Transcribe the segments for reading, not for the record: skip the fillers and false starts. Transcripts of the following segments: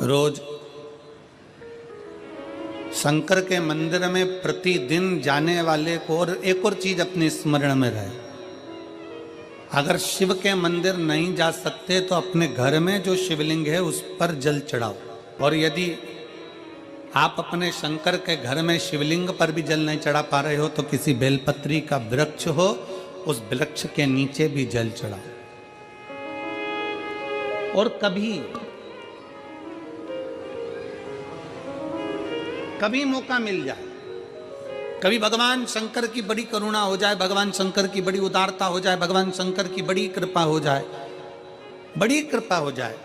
रोज शंकर के मंदिर में प्रतिदिन जाने वाले को और एक और चीज अपने स्मरण में रहे, अगर शिव के मंदिर नहीं जा सकते तो अपने घर में जो शिवलिंग है उस पर जल चढ़ाओ। और यदि आप अपने शंकर के घर में शिवलिंग पर भी जल नहीं चढ़ा पा रहे हो तो किसी बेलपत्री का वृक्ष हो, उस वृक्ष के नीचे भी जल चढ़ाओ। और कभी मौका मिल जाए, कभी भगवान शंकर की बड़ी करुणा हो जाए, भगवान शंकर की बड़ी उदारता हो जाए, भगवान शंकर की बड़ी कृपा हो जाए, बड़ी कृपा हो जाए,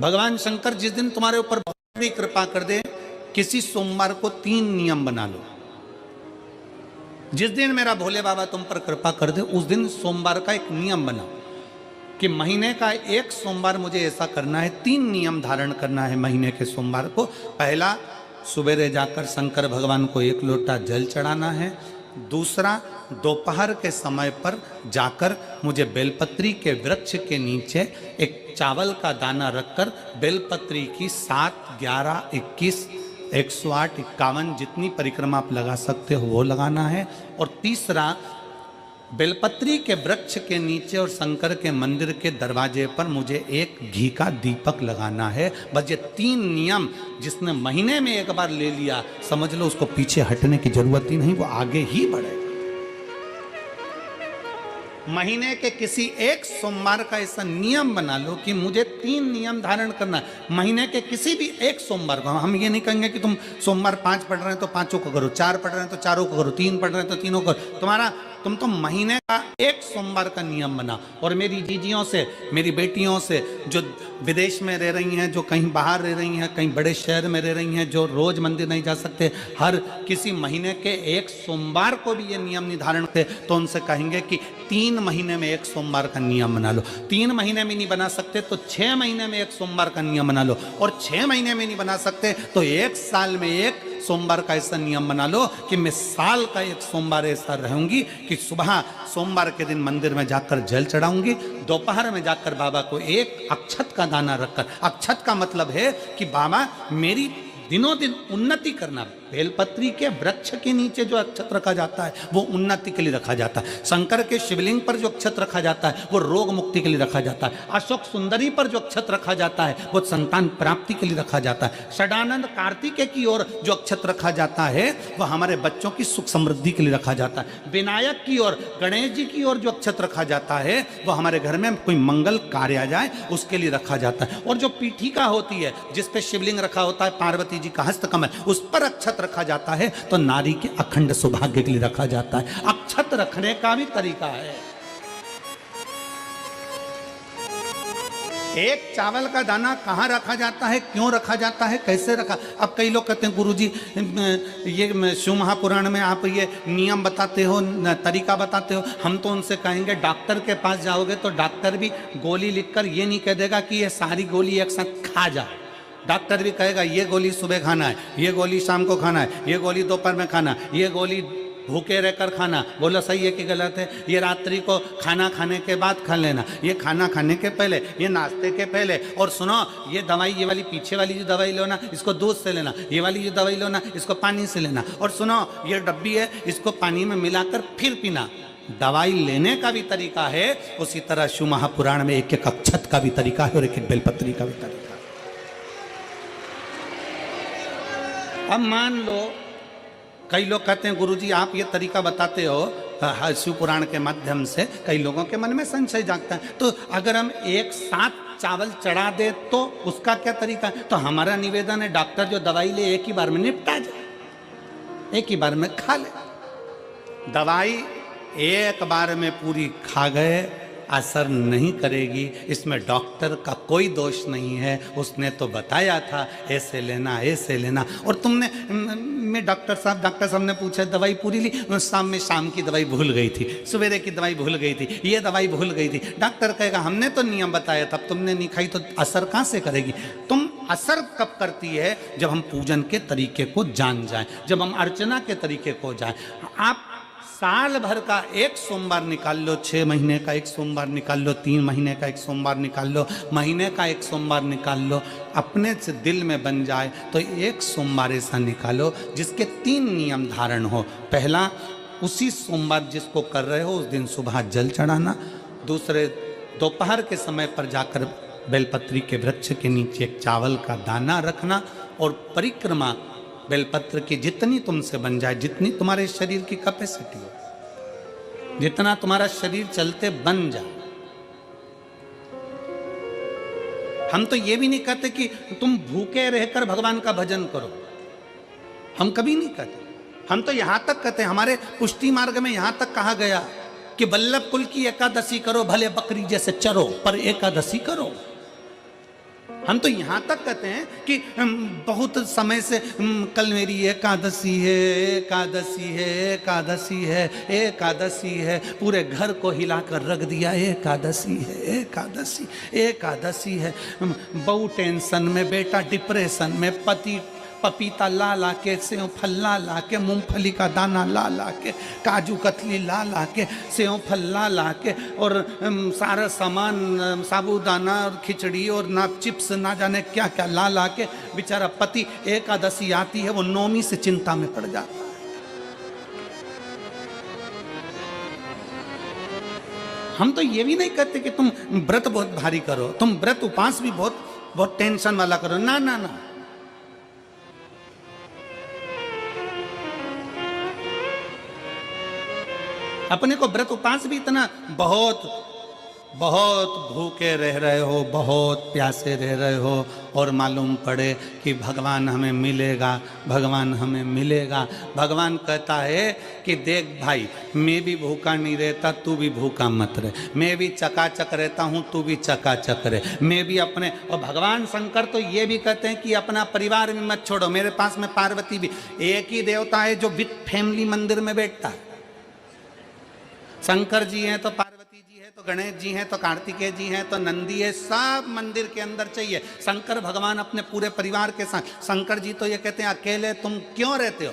भगवान शंकर जिस दिन तुम्हारे ऊपर बड़ी कृपा कर दे, किसी सोमवार को 3 नियम बना लो। जिस दिन मेरा भोले बाबा तुम पर कृपा कर दे उस दिन सोमवार का एक नियम बनाओ कि महीने का एक सोमवार मुझे ऐसा करना है, 3 नियम धारण करना है महीने के सोमवार को। पहला, सुबेरे जाकर शंकर भगवान को 1 लोटा जल चढ़ाना है। दूसरा, दोपहर के समय पर जाकर मुझे बेलपत्री के वृक्ष के नीचे एक चावल का दाना रखकर बेलपत्री की 7, 11, 21, 108, 51 जितनी परिक्रमा आप लगा सकते हो वो लगाना है। और तीसरा, बेलपत्री के वृक्ष के नीचे और शंकर के मंदिर के दरवाजे पर मुझे एक घी का दीपक लगाना है। बस ये 3 नियम जिसने महीने में एक बार ले लिया, समझ लो उसको पीछे हटने की जरूरत ही नहीं, वो आगे ही बढ़ेगा। महीने के किसी एक सोमवार का ऐसा नियम बना लो कि मुझे 3 नियम धारण करना है महीने के किसी भी एक सोमवार को। हम ये नहीं कहेंगे कि तुम सोमवार 5 पढ़ रहे हैं तो 5 को करो, 4 पढ़ रहे हैं तो 4 को करो, 3 पढ़ रहे हैं तो 3 को करो। तुम तो महीने का एक सोमवार का नियम बना। और मेरी जीजियों से, मेरी बेटियों से जो विदेश में रह रही हैं, जो कहीं बाहर रह रही हैं, कहीं बड़े शहर में रह रही हैं, जो रोज मंदिर नहीं जा सकते, हर किसी महीने के एक सोमवार को भी ये नियम निर्धारण करते, तो उनसे कहेंगे कि 3 महीने में एक सोमवार का नियम बना लो। 3 महीने में नहीं बना सकते तो 6 महीने में एक सोमवार का नियम बना लो। और 6 महीने में नहीं बना सकते तो 1 साल में एक सोमवार का ऐसा नियम बना लो कि मैं साल का एक सोमवार ऐसा रहूंगी कि सुबह सोमवार के दिन मंदिर में जाकर जल चढ़ाऊंगी, दोपहर में जाकर बाबा को एक अक्षत का दाना रखकर, अक्षत का मतलब है कि बाबा मेरी दिनों दिन उन्नति करना। बेलपत्री के वृक्ष के नीचे जो अक्षत रखा जाता है वो उन्नति के लिए रखा जाता है। शंकर के शिवलिंग पर जो अक्षत रखा जाता है वो रोग मुक्ति के लिए रखा जाता है। अशोक सुंदरी पर जो अक्षत रखा जाता है वो संतान प्राप्ति के लिए रखा जाता है। षडानंद कार्तिकेय की ओर जो अक्षत रखा जाता है वो हमारे बच्चों की सुख समृद्धि के लिए रखा जाता है। विनायक की ओर, गणेश जी की ओर जो अक्षत रखा जाता है वो हमारे घर में कोई मंगल कार्य आ जाए उसके लिए रखा जाता है। और जो पीठिका होती है जिसपे शिवलिंग रखा होता है, पार्वती जी का हस्तकमल, उस पर अक्षत रखा जाता है तो नारी के अखंड सौभाग्य के लिए रखा जाता है। अक्षत रखने का भी तरीका है। एक चावल का दाना कहाँ रखा जाता है, क्यों रखा जाता है, कैसे रखा। अब कई लोग कहते हैं गुरुजी ये शिव महापुराण में आप ये नियम बताते हो, तरीका बताते हो। हम तो उनसे कहेंगे डॉक्टर के पास जाओगे तो डॉक्टर भी गोली लिखकर ये नहीं कह देगा कि ये सारी गोली एक साथ खा जा। डॉक्टर भी कहेगा ये गोली सुबह खाना है, ये गोली शाम को खाना है, ये गोली दोपहर में खाना, ये गोली भूखे रहकर खाना। बोलो सही है कि गलत है? ये रात्रि को खाना खाने के बाद खा लेना, ये खाना खाने के पहले, ये नाश्ते के पहले। और सुनो, ये दवाई, ये वाली पीछे वाली जो दवाई लो ना इसको दूध से लेना, ये वाली जो दवाई लो ना इसको पानी से लेना। और सुनो, ये डब्बी है इसको पानी में मिलाकर फिर पीना। दवाई लेने का भी तरीका है, उसी तरह शिव महापुराण में एक एक अक्षत का भी तरीका है और एक एक बेलपत्री का भी तरीका है। अब मान लो कई लोग कहते हैं गुरुजी आप ये तरीका बताते हो शिव पुराण के माध्यम से, कई लोगों के मन में संशय जागता है, तो अगर हम एक साथ चावल चढ़ा दे तो उसका क्या तरीका है? तो हमारा निवेदन है डॉक्टर जो दवाई ले एक ही बार में निपटा जाए, एक ही बार में खा ले। दवाई एक बार में पूरी खा गए असर नहीं करेगी, इसमें डॉक्टर का कोई दोष नहीं है। उसने तो बताया था ऐसे लेना, ऐसे लेना। और तुमने मैं डॉक्टर साहब ने पूछा दवाई पूरी ली, शाम की दवाई भूल गई थी, सवेरे की दवाई भूल गई थी, ये दवाई भूल गई थी। डॉक्टर कहेगा हमने तो नियम बताया था, तुमने नहीं खाई तो असर कहाँ से करेगी? तुम असर कब करती है? जब हम पूजन के तरीके को जान जाएं, जब हम अर्चना के तरीके को जाएं। आप साल भर का एक सोमवार निकाल लो, 6 महीने का एक सोमवार निकाल लो, 3 महीने का एक सोमवार निकाल लो, महीने का एक सोमवार निकाल लो, अपने से दिल में बन जाए तो एक सोमवार ऐसा निकालो जिसके 3 नियम धारण हो। पहला, उसी सोमवार जिसको कर रहे हो उस दिन सुबह जल चढ़ाना। दूसरे, दोपहर के समय पर जाकर बेलपत्री के वृक्ष के नीचे एक चावल का दाना रखना और परिक्रमा बेलपत्र की जितनी तुमसे बन जाए, जितनी तुम्हारे शरीर की कैपेसिटी हो, जितना तुम्हारा शरीर चलते बन जाए। हम तो ये भी नहीं कहते कि तुम भूखे रहकर भगवान का भजन करो, हम कभी नहीं कहते। हम तो यहां तक कहते हैं, हमारे पुष्टि मार्ग में यहां तक कहा गया कि वल्लभ कुल की एकादशी करो, भले बकरी जैसे चरो पर एकादशी करो। हम तो यहां तक कहते हैं कि बहुत समय से कल मेरी एकादशी है, एकादशी है, एकादशी है, एकादशी है, पूरे घर को हिलाकर रख दिया, एकादशी है, एकादशी, एकादशी है। बहू टेंशन में, बेटा डिप्रेशन में, पति पपीता ला ला के, सेव फल ला ला के, मूंगफली का दाना ला ला के, काजू कतली ला ला के, सेव फल ला ला के, और सारा सामान, साबूदाना और खिचड़ी और ना चिप्स ना जाने क्या क्या ला ला के, बेचारा पति एकादशी आती है वो नौमी से चिंता में पड़ जाता है। हम तो ये भी नहीं कहते कि तुम व्रत बहुत भारी करो, तुम व्रत उपास भी बहुत बहुत टेंशन वाला करो, ना ना ना। अपने को व्रत उपास भी इतना बहुत बहुत भूखे रह रहे हो, बहुत प्यासे रह रहे हो, और मालूम पड़े कि भगवान हमें मिलेगा, भगवान हमें मिलेगा। भगवान कहता है कि देख भाई, मैं भी भूखा नहीं रहता, तू भी भूखा मत रहे, मैं भी चकाचक रहता हूँ, तू भी चकाचक रहे, मैं भी अपने। और भगवान शंकर तो ये भी कहते हैं कि अपना परिवार भी मत छोड़ो। मेरे पास में पार्वती भी, एक ही देवता है जो विथ फैमिली मंदिर में बैठता है। शंकर जी हैं तो पार्वती जी है, तो गणेश जी हैं, तो कार्तिकेय जी हैं, तो नंदी है, सब मंदिर के अंदर चाहिए। शंकर भगवान अपने पूरे परिवार के साथ। शंकर जी तो ये कहते हैं अकेले तुम क्यों रहते हो।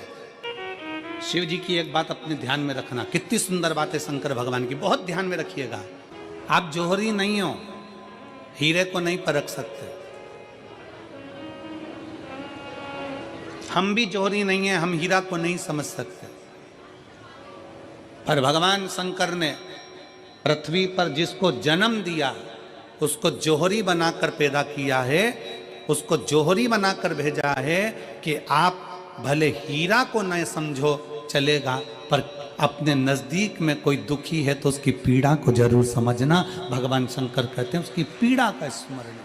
शिव जी की एक बात अपने ध्यान में रखना, कितनी सुंदर बात है शंकर भगवान की, बहुत ध्यान में रखिएगा। आप जौहरी नहीं हो, हीरे को नहीं परख सकते। हम भी जौहरी नहीं है, हम हीरा को नहीं समझ सकते। पर भगवान शंकर ने पृथ्वी पर जिसको जन्म दिया उसको जौहरी बनाकर पैदा किया है, उसको जौहरी बनाकर भेजा है कि आप भले हीरा को न समझो चलेगा, पर अपने नजदीक में कोई दुखी है तो उसकी पीड़ा को जरूर समझना। भगवान शंकर कहते हैं उसकी पीड़ा का स्मरण।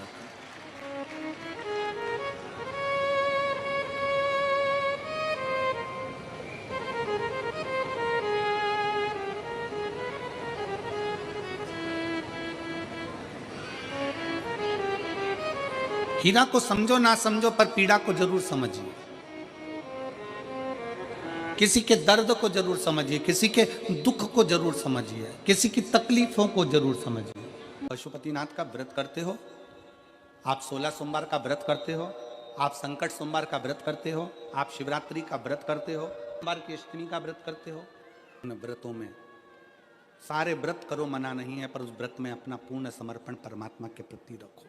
हीरा को समझो ना समझो, पर पीड़ा को जरूर समझिए, किसी के दर्द को जरूर समझिए, किसी के दुख को जरूर समझिए, किसी की तकलीफों को जरूर समझिए। पशुपतिनाथ का व्रत करते हो आप, 16 सोमवार का व्रत करते हो आप, संकट सोमवार का व्रत करते हो आप, शिवरात्रि का व्रत करते हो, सोमवार की अष्टमी का व्रत करते हो। उन व्रतों में सारे व्रत करो, मना नहीं है, पर उस व्रत में अपना पूर्ण समर्पण परमात्मा के प्रति रखो।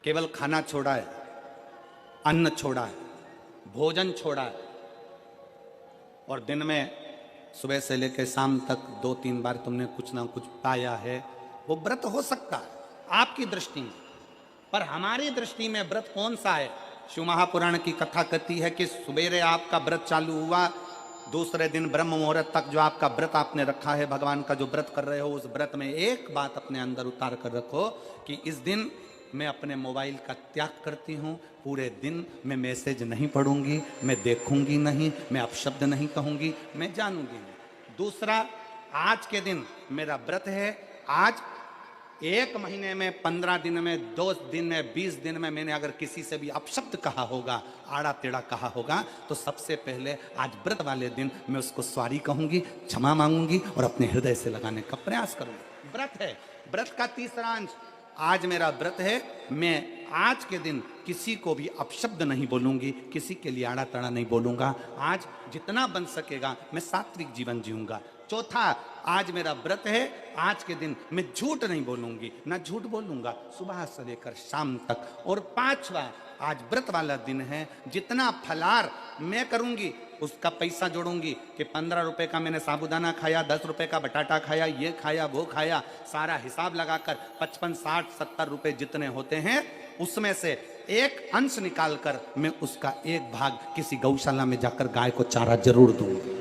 केवल खाना छोड़ा है, अन्न छोड़ा है, भोजन छोड़ा है, और दिन में सुबह से लेकर शाम तक 2-3 बार तुमने कुछ ना कुछ पाया है, वो व्रत हो सकता है आपकी दृष्टि में, पर हमारी दृष्टि में व्रत कौन सा है। शिव महापुराण की कथा कहती है कि सुबेरे आपका व्रत चालू हुआ, दूसरे दिन ब्रह्म मुहूर्त तक जो आपका व्रत आपने रखा है, भगवान का जो व्रत कर रहे हो, उस व्रत में एक बात अपने अंदर उतार कर रखो कि इस दिन मैं अपने मोबाइल का त्याग करती हूँ, पूरे दिन मैं मैसेज नहीं पढ़ूंगी, मैं देखूंगी नहीं, मैं अपशब्द नहीं कहूंगी, मैं जानूंगी नहीं। दूसरा, आज के दिन मेरा व्रत है, आज 1 महीने में, 15 दिन में, 2 दिन में, 20 दिन में मैंने अगर किसी से भी अपशब्द कहा होगा, आड़ा टेढ़ा कहा होगा, तो सबसे पहले आज व्रत वाले दिन मैं उसको सॉरी कहूंगी, क्षमा मांगूंगी और अपने हृदय से लगाने का प्रयास करूंगी। व्रत है। व्रत का तीसरा अंश आज मेरा व्रत है, मैं आज के दिन किसी को भी अपशब्द नहीं बोलूंगी, किसी के लिए आड़ा तड़ा नहीं बोलूंगा। आज जितना बन सकेगा मैं सात्विक जीवन जीऊंगा। चौथा, आज मेरा व्रत है, आज के दिन मैं झूठ नहीं बोलूंगी, ना झूठ बोलूंगा सुबह से लेकर शाम तक। और पांचवा, आज व्रत वाला दिन है, जितना फलार मैं करूंगी उसका पैसा जोड़ूंगी कि 15 रुपए का मैंने साबुदाना खाया, 10 रुपए का बटाटा खाया, ये खाया वो खाया, सारा हिसाब लगाकर 55, 60, 70 रुपए जितने होते हैं उसमें से एक अंश निकालकर मैं उसका एक भाग किसी गौशाला में जाकर गाय को चारा जरूर दूंगी।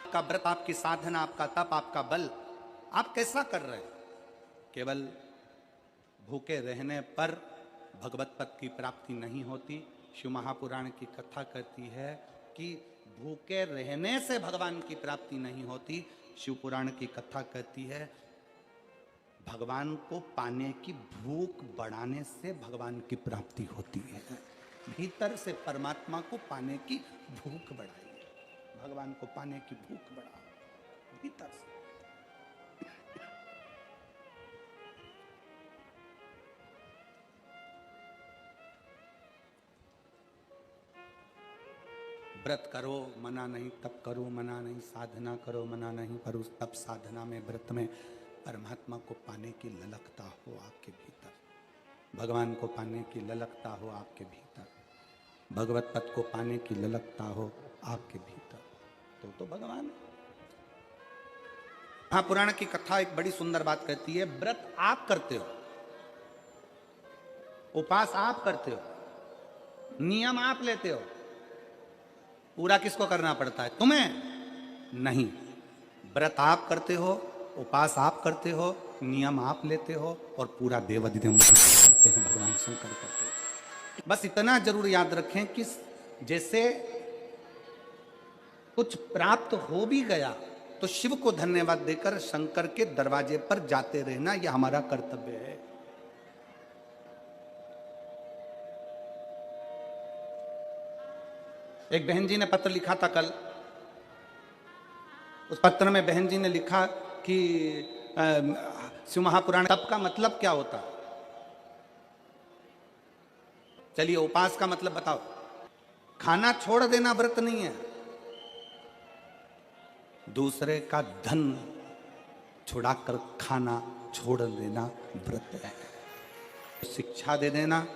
आपका व्रत, आपकी साधना, आपका तप, आपका बल, आप कैसा कर रहे हैं? केवल भूखे रहने पर भगवत पद की प्राप्ति नहीं होती। शिव महापुराण की कथा कहती है कि भूखे रहने से भगवान की प्राप्ति नहीं होती। शिव पुराण की कथा कहती है भगवान को पाने की भूख बढ़ाने से भगवान की प्राप्ति होती है। भीतर से परमात्मा को पाने की भूख बढ़ाइए, भगवान को पाने की भूख बढ़ाओ भीतर से। व्रत करो मना नहीं, तप करो मना नहीं, साधना करो मना नहीं, पर उस तप साधना में, व्रत में परमात्मा को पाने की ललकता हो आपके भीतर, भगवान को पाने की ललकता हो आपके भीतर, भगवत पद को पाने की ललकता हो आपके भीतर, तो भगवान है। हाँ, पुराण की कथा एक बड़ी सुंदर बात कहती है, व्रत आप करते हो, उपास आप करते हो, नियम आप लेते हो, पूरा किसको करना पड़ता है? तुम्हें नहीं। व्रत आप करते हो, उपास आप करते हो, नियम आप लेते हो, और पूरा देवाधिदेव करते हैं, भगवान शंकर करते हैं। बस इतना जरूर याद रखें कि जैसे कुछ प्राप्त हो भी गया तो शिव को धन्यवाद देकर शंकर के दरवाजे पर जाते रहना, यह हमारा कर्तव्य है। एक बहन जी ने पत्र लिखा था कल। उस पत्र में बहन जी ने लिखा कि शिव महापुराण तप का मतलब क्या होता? चलिए, उपास का मतलब बताओ। खाना छोड़ देना व्रत नहीं है, दूसरे का धन छुड़ाकर खाना छोड़ देना व्रत है। शिक्षा दे देना,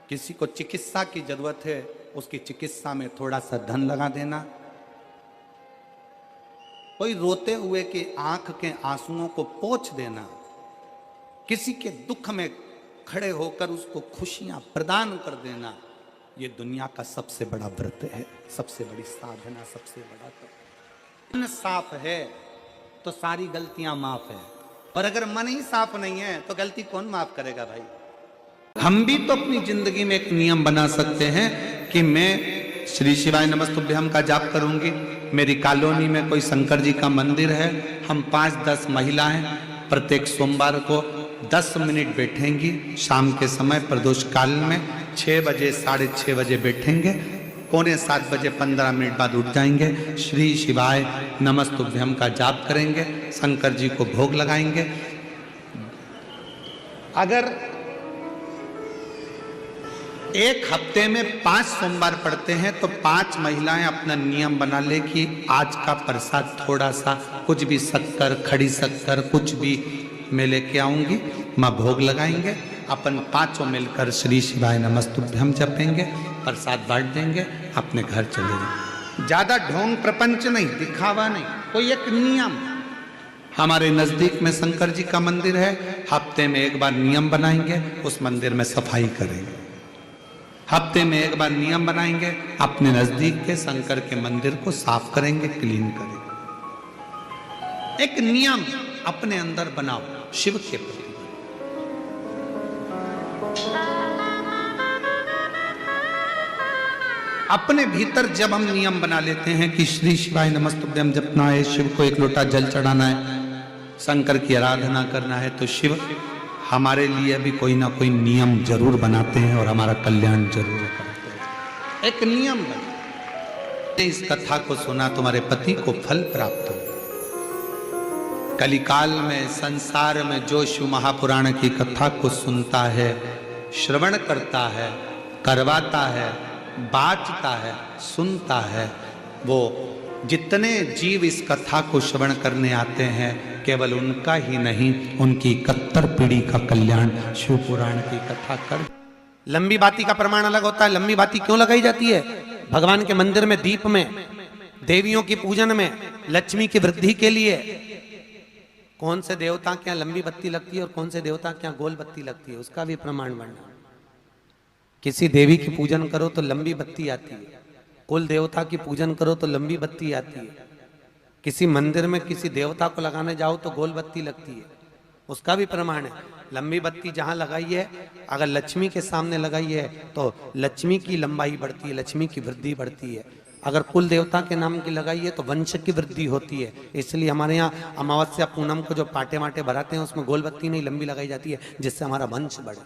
किसी को चिकित्सा की जरूरत है उसकी चिकित्सा में थोड़ा सा धन लगा देना, कोई रोते हुए के आंख के आंसुओं को पोंछ देना, किसी के दुख में खड़े होकर उसको खुशियां प्रदान कर देना, ये दुनिया का सबसे बड़ा व्रत है, सबसे बड़ी साधना, सबसे बड़ा तप। मन साफ है तो सारी गलतियां माफ है, और अगर मन ही साफ नहीं है तो गलती कौन माफ करेगा भाई? हम भी तो अपनी जिंदगी में एक नियम बना सकते हैं कि मैं श्री शिवाय नमस्तुभ्यम का जाप करूंगी। मेरी कॉलोनी में कोई शंकर जी का मंदिर है, हम 5-10 महिलाएं प्रत्येक सोमवार को 10 मिनट बैठेंगी। शाम के समय प्रदोष काल में 6 बजे 6:30 बजे बैठेंगे, 6:45 बजे 15 मिनट बाद उठ जाएंगे, श्री शिवाय नमस्तुभ्यम का जाप करेंगे, शंकर जी को भोग लगाएंगे। अगर एक हफ्ते में 5 सोमवार पड़ते हैं तो 5 महिलाएं अपना नियम बना ले कि आज का प्रसाद थोड़ा सा, कुछ भी शक्कर, खड़ी शक्कर, कुछ भी मैं लेके आऊंगी, माँ भोग लगाएंगे, अपन 5 मिलकर श्री शिवाय नमस्तुभ्यम जपेंगे, प्रसाद बांट देंगे, अपने घर चले जाएंगे। ज्यादा ढोंग प्रपंच नहीं, दिखावा नहीं, कोई एक नियम। हमारे नजदीक में शंकर जी का मंदिर है, हफ्ते में एक बार नियम बनाएंगे, उस मंदिर में सफाई करेंगे। हफ्ते में एक बार नियम बनाएंगे, अपने नजदीक के शंकर के मंदिर को साफ करेंगे, क्लीन करेंगे। एक नियम अपने अंदर बनाओ शिव के प्रति। अपने भीतर जब हम नियम बना लेते हैं कि श्री शिवाय नमस्तुभ्यम जपना है, शिव को एक लोटा जल चढ़ाना है, शंकर की आराधना करना है, तो शिव हमारे लिए भी कोई ना कोई नियम जरूर बनाते हैं और हमारा कल्याण जरूर करते हैं। एक नियम बना, इस कथा को सुना, तुम्हारे पति को फल प्राप्त हो। कलिकाल में संसार में जो शिव महापुराण की कथा को सुनता है, श्रवण करता है, करवाता है, बाँचता है, सुनता है, वो जितने जीव इस कथा को श्रवण करने आते हैं, केवल उनका ही नहीं, उनकी 71 पीढ़ी का कल्याण शिव पुराण की कथा कर। लंबी बाती का प्रमाण अलग होता है। लंबी बाती क्यों लगाई जाती है? भगवान के मंदिर में, दीप में, देवियों की पूजन में, लक्ष्मी की वृद्धि के लिए। कौन से देवता के यहाँ लंबी बत्ती लगती है और कौन से देवता के यहाँ गोल बत्ती लगती है, उसका भी प्रमाण बनना। किसी देवी की पूजन करो तो लंबी बत्ती आती है, कुल देवता की पूजन करो तो लंबी बत्ती आती है। किसी मंदिर में किसी देवता को लगाने जाओ तो गोल बत्ती लगती है, उसका भी प्रमाण है। लंबी बत्ती जहां लगाई है, अगर लक्ष्मी के सामने लगाई है तो लक्ष्मी की लंबाई बढ़ती है, लक्ष्मी की वृद्धि बढ़ती है। अगर कुल देवता के नाम की लगाई है तो वंश की वृद्धि होती है। इसलिए हमारे यहाँ अमावस्या पूनम को जो पाटे माटे भराते हैं उसमें गोल बत्ती नहीं लंबी लगाई जाती है, जिससे हमारा वंश बढ़े।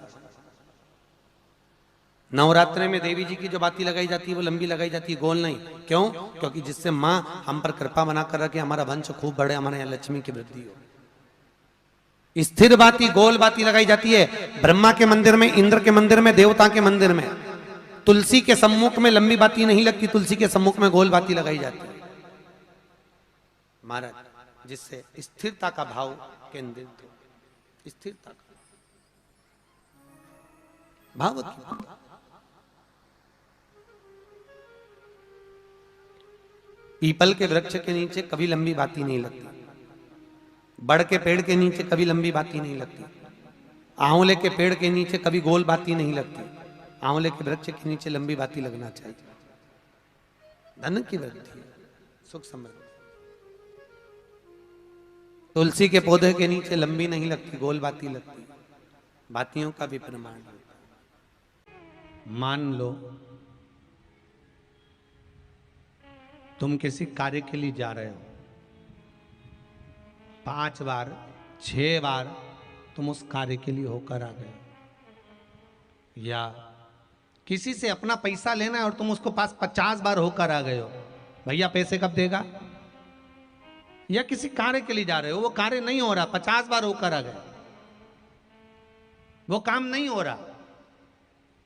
नवरात्रि में देवी जी की जो बाती लगाई जाती है वो लंबी लगाई जाती है, गोल नहीं। क्यों? क्योंकि जिससे माँ हम पर कृपा बना कर रखे, हमारा वंश खूब बढ़े, हमारे यहाँ लक्ष्मी की वृद्धि हो। स्थिर बाती, गोल बाती लगाई जाती है ब्रह्मा के मंदिर में, इंद्र के मंदिर में, देवता के मंदिर में। तुलसी के सम्मुख में लंबी बाती नहीं लगती, तुलसी के सम्मुख में गोल बाती लगाई जाती है महाराज, जिससे स्थिरता का भाव केंद्रित हो। स्थिरता का भाव पीपल के वृक्ष के नीचे कभी लंबी बाती नहीं लगती, बड़ के पेड़ के नीचे कभी लंबी बाती नहीं लगती, आंवले के पेड़ के नीचे कभी गोल बाती नहीं लगती। आंवले के वृक्ष के नीचे लंबी बाती लगना चाहिए, धन की वृद्धि, सुख समृद्धि। तुलसी के पौधे के नीचे लंबी नहीं लगती, गोल बाती लगती। बातियों का भी प्रमाण। मान लो तुम किसी कार्य के लिए जा रहे हो, 5 बार 6 बार तुम उस कार्य के लिए होकर आ गए, या किसी से अपना पैसा लेना है और तुम उसको पास 50 बार होकर आ गए हो, भैया पैसे कब देगा? या किसी कार्य के लिए जा रहे हो, वो कार्य नहीं हो रहा, 50 बार होकर आ गए, वो काम नहीं हो रहा।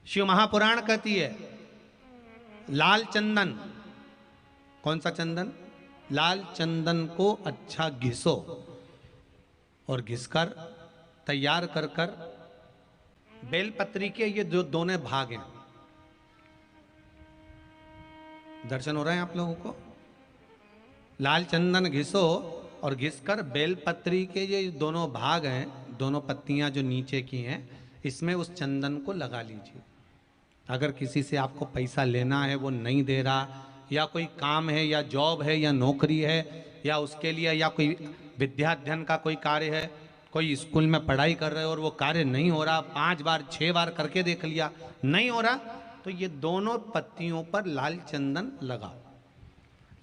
शिव महापुराण कहती है लाल चंदन, कौन सा चंदन? लाल चंदन को अच्छा घिसो और घिसकर तैयार कर कर बेलपत्री के ये जो दोनों भाग हैं, दर्शन हो रहे हैं आप लोगों को? लाल चंदन घिसो और घिसकर बेलपत्री के ये दोनों भाग हैं, दोनों पत्तियां जो नीचे की हैं, इसमें उस चंदन को लगा लीजिए। अगर किसी से आपको पैसा लेना है, वो नहीं दे रहा, या कोई काम है या जॉब है या नौकरी है या उसके लिए, या कोई विद्या अध्ययन का कोई कार्य है, कोई स्कूल में पढ़ाई कर रहे हो और वो कार्य नहीं हो रहा, 5 बार 6 बार करके देख लिया, नहीं हो रहा, तो ये दोनों पत्तियों पर लाल चंदन लगाओ।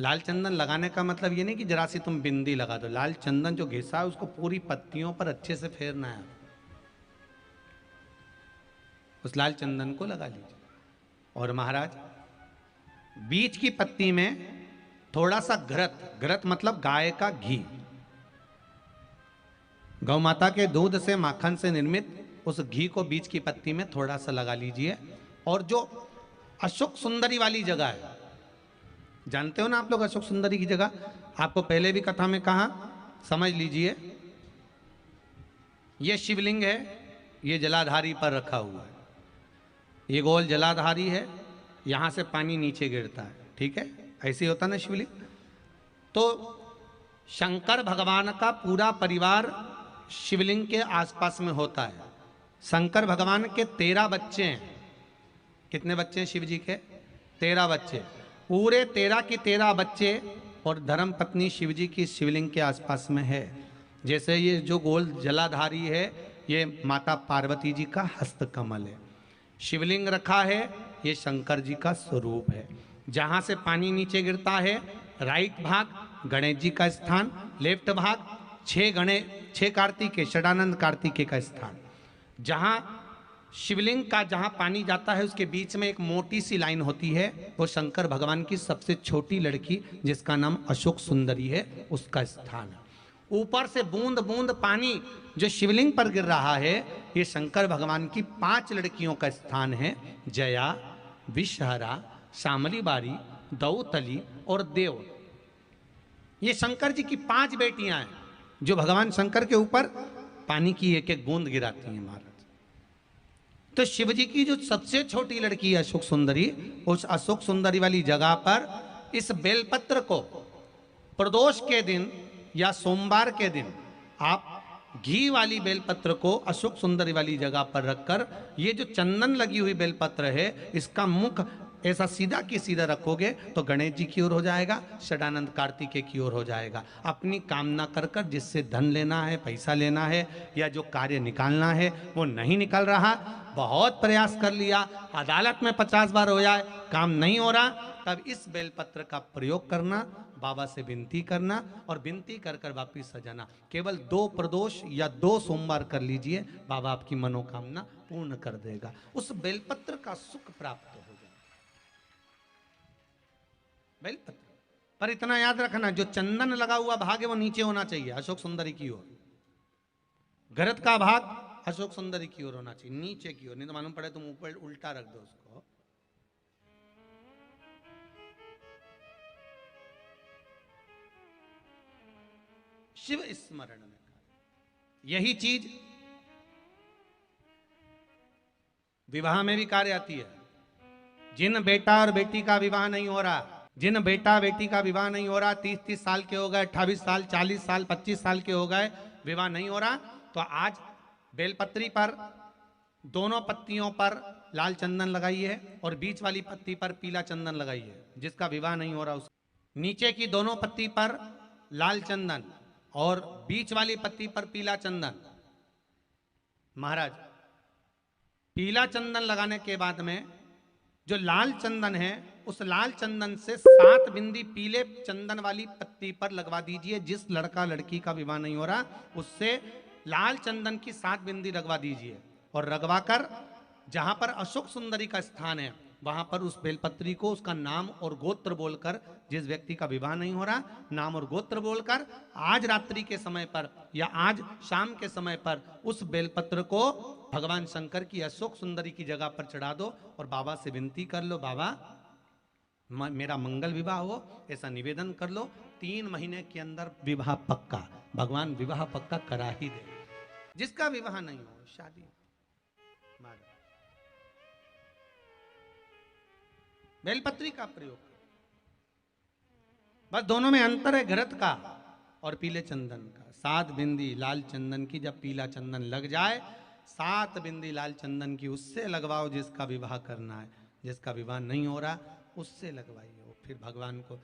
लाल चंदन लगाने का मतलब ये नहीं कि जरा सी तुम बिंदी लगा दो, लाल चंदन जो घिसा है उसको पूरी पत्तियों पर अच्छे से फेरना है, उस लाल चंदन को लगा लीजिए। और महाराज बीच की पत्ती में थोड़ा सा घृत, घृत मतलब गाय का घी, गौ माता के दूध से, माखन से निर्मित उस घी को बीच की पत्ती में थोड़ा सा लगा लीजिए। और जो अशोक सुंदरी वाली जगह है, जानते हो ना आप लोग अशोक सुंदरी की जगह, आपको पहले भी कथा में कहा, समझ लीजिए ये शिवलिंग है, ये जलाधारी पर रखा हुआ है, ये गोल जलाधारी है, यहां से पानी नीचे गिरता है, ठीक है, ऐसे होता ना शिवलिंग। तो शंकर भगवान का पूरा परिवार शिवलिंग के आसपास में होता है। शंकर भगवान के 13 बच्चे हैं। कितने बच्चे हैं शिव जी के? 13 बच्चे, पूरे 13 के 13 बच्चे और धर्म पत्नी शिव जी की शिवलिंग के आसपास में है। जैसे ये जो गोल जलाधारी है, ये माता पार्वती जी का हस्त कमल है। शिवलिंग रखा है, ये शंकर जी का स्वरूप है। जहां से पानी नीचे गिरता है, राइट भाग गणेश जी का स्थान, लेफ्ट भाग 6 कार्तिकेय, षडानंद कार्तिकेय का स्थान। जहां शिवलिंग का जहां पानी जाता है उसके बीच में एक मोटी सी लाइन होती है, वो शंकर भगवान की सबसे छोटी लड़की जिसका नाम अशोक सुंदरी है, उसका स्थान है। ऊपर से बूंद बूंद पानी जो शिवलिंग पर गिर रहा है, ये शंकर भगवान की 5 लड़कियों का स्थान है। जया, विषहरा, शामली बारी, दौतली और देव। ये शंकर जी की 5 बेटियां हैं जो भगवान शंकर के ऊपर पानी की एक एक बूंद गिराती हैं महाराज। तो शिव जी की जो सबसे छोटी लड़की है अशोक सुंदरी, उस अशोक सुंदरी वाली जगह पर इस बेलपत्र को प्रदोष के दिन या सोमवार के दिन आप घी वाली बेलपत्र को अशोक सुंदरी वाली जगह पर रखकर, ये जो चंदन लगी हुई बेलपत्र है इसका मुख ऐसा सीधा की सीधा रखोगे तो गणेश जी की ओर हो जाएगा, षडानंद कार्तिकेय की ओर हो जाएगा। अपनी कामना कर कर जिससे धन लेना है, पैसा लेना है या जो कार्य निकालना है वो नहीं निकल रहा, बहुत प्रयास कर लिया, अदालत में 50 बार हो जाए, काम नहीं हो रहा, तब इस बेलपत्र का प्रयोग करना, बाबा से विनती करना और विनती कर कर वापिस सजाना। केवल 2 प्रदोष या 2 सोमवार कर लीजिए, बाबा आपकी मनोकामना पूर्ण कर देगा। उस बेलपत्र का सुख प्राप्त हो जाए। बेलपत्र पर इतना याद रखना, जो चंदन लगा हुआ भाग है वो नीचे होना चाहिए, अशोक सुंदरी की ओर। घृत का भाग अशोक सुंदरी की ओर होना चाहिए, नीचे की ओर, नहीं तो मालूम पड़े तुम ऊपर उल्टा रख दो उसको। शिव स्मरण में यही चीज विवाह में भी कार्य आती है। जिन बेटा और बेटी का विवाह नहीं हो रहा, जिन बेटा बेटी का विवाह नहीं हो रहा, 30-30 साल के हो गए, 28 साल, 40 साल, 25 साल के हो गए, विवाह नहीं हो रहा, तो आज बेलपत्री पर दोनों पत्तियों पर लाल चंदन लगाइए और बीच वाली पत्ती पर पीला चंदन लगाइए। जिसका विवाह नहीं हो रहा उस नीचे की दोनों पत्ती पर लाल चंदन और बीच वाली पत्ती पर पीला चंदन। महाराज, पीला चंदन लगाने के बाद में जो लाल चंदन है, उस लाल चंदन से 7 बिंदी पीले चंदन वाली पत्ती पर लगवा दीजिए। जिस लड़का लड़की का विवाह नहीं हो रहा उससे लाल चंदन की 7 बिंदी लगवा दीजिए और लगवा कर जहां पर अशोक सुंदरी का स्थान है वहां पर उस बेलपत्री को उसका नाम और गोत्र बोलकर, जिस व्यक्ति का विवाह नहीं हो रहा, नाम और गोत्र बोलकर आज रात्रि के समय पर या आज शाम के समय पर उस बेलपत्र को भगवान शंकर की अशोक सुंदरी की जगह पर चढ़ा दो और बाबा से विनती कर लो, बाबा मेरा मंगल विवाह हो, ऐसा निवेदन कर लो। 3 महीने के अंदर विवाह पक्का, भगवान विवाह पक्का करा ही दे। जिसका विवाह नहीं हो, शादी बेलपत्री का प्रयोग, बस दोनों में अंतर है घृत का और पीले चंदन का। 7 बिंदी लाल चंदन की जब पीला चंदन लग जाए, 7 बिंदी लाल चंदन की उससे लगवाओ जिसका विवाह करना है। जिसका विवाह नहीं हो रहा उससे लगवाइए, फिर भगवान को